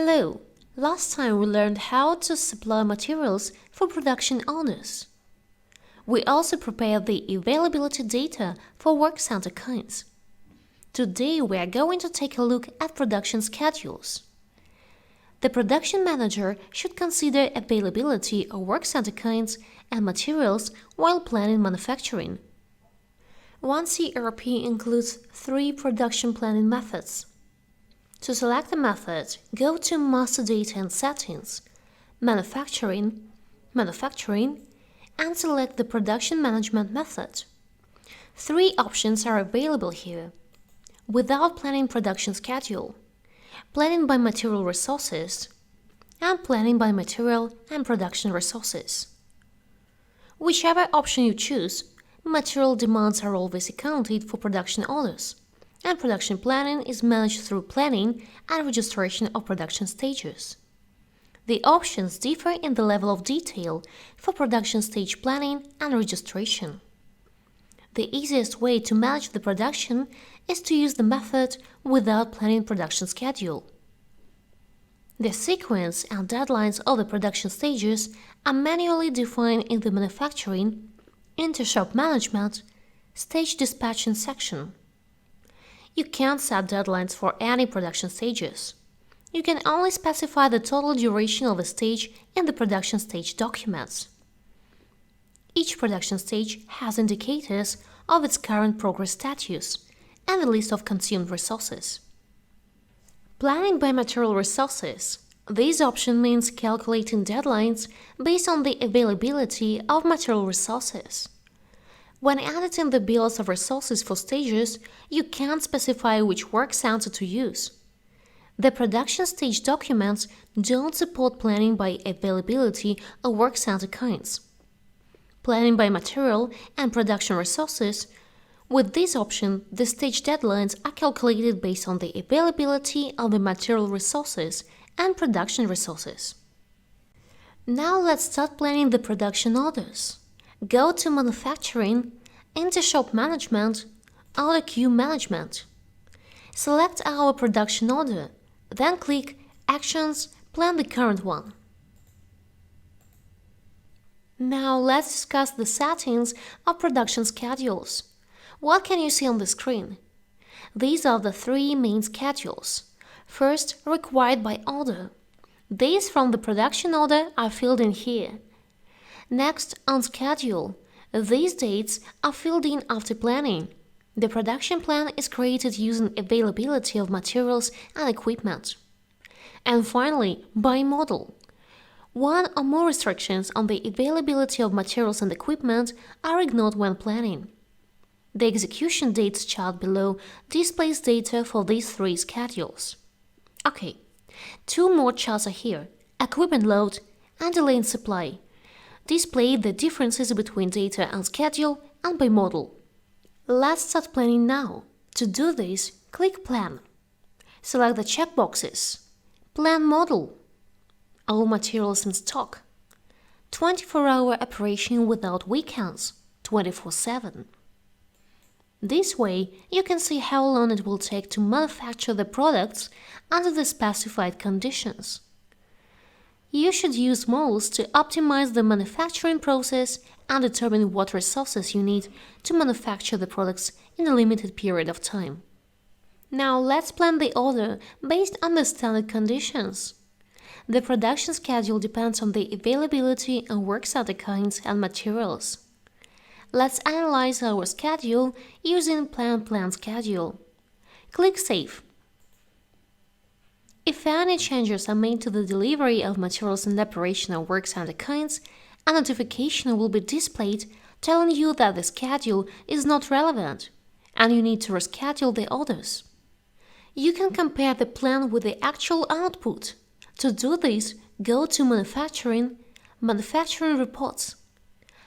Hello! Last time we learned how to supply materials for production orders. We also prepared the availability data for work center kinds. Today we are going to take a look at production schedules. The production manager should consider availability of work center kinds and materials while planning manufacturing. One ERP includes 3 production planning methods. To select the method, go to Master Data and Settings, Manufacturing, and select the Production Management method. 3 options are available here: Without Planning Production Schedule, Planning by Material Resources, and Planning by Material and Production Resources. Whichever option you choose, material demands are always accounted for production orders, and production planning is managed through planning and registration of production stages. The options differ in the level of detail for production stage planning and registration. The easiest way to manage the production is to use the method without planning production schedule. The sequence and deadlines of the production stages are manually defined in the manufacturing, inter-shop management, stage dispatching section. You can't set deadlines for any production stages. You can only specify the total duration of a stage in the production stage documents. Each production stage has indicators of its current progress status and a list of consumed resources. Planning by material resources. This option means calculating deadlines based on the availability of material resources. When editing the bills of resources for stages, you can't specify which work center to use. The production stage documents don't support planning by availability of work center kinds. Planning by material and production resources. With this option, the stage deadlines are calculated based on the availability of the material resources and production resources. Now let's start planning the production orders. Go to Manufacturing, Inter-Shop Management, Order Queue Management. Select our production order, then click Actions, Plan the current one. Now let's discuss the settings of production schedules. What can you see on the screen? These are the 3 main schedules. First, required by order. These from the production order are filled in here. Next, on schedule. These dates are filled in after planning. The production plan is created using availability of materials and equipment. And finally, by model. 1 or more restrictions on the availability of materials and equipment are ignored when planning. The execution dates chart below displays data for these 3 schedules. Okay, 2 more charts are here: equipment load and delay in supply. Display the differences between data on schedule and by model. Let's start planning now. To do this, click Plan. Select the checkboxes. Plan Model. All materials in stock. 24-hour operation without weekends, 24/7. This way, you can see how long it will take to manufacture the products under the specified conditions. You should use models to optimize the manufacturing process and determine what resources you need to manufacture the products in a limited period of time. Now let's plan the order based on the standard conditions. The production schedule depends on the availability of work center kinds and materials. Let's analyze our schedule using Plan Schedule. Click Save. If any changes are made to the delivery of materials and operation of work center kinds, a notification will be displayed telling you that the schedule is not relevant and you need to reschedule the orders. You can compare the plan with the actual output. To do this, go to Manufacturing Reports,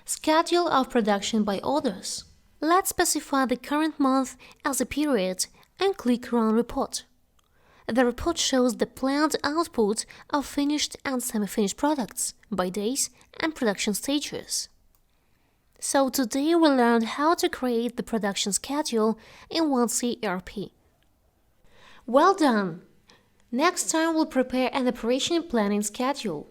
Schedule of Production by Orders. Let's specify the current month as a period and click Run Report. The report shows the planned output of finished and semi-finished products by days and production stages. So today we learned how to create the production schedule in OneC ERP. Well done! Next time we'll prepare an operation planning schedule.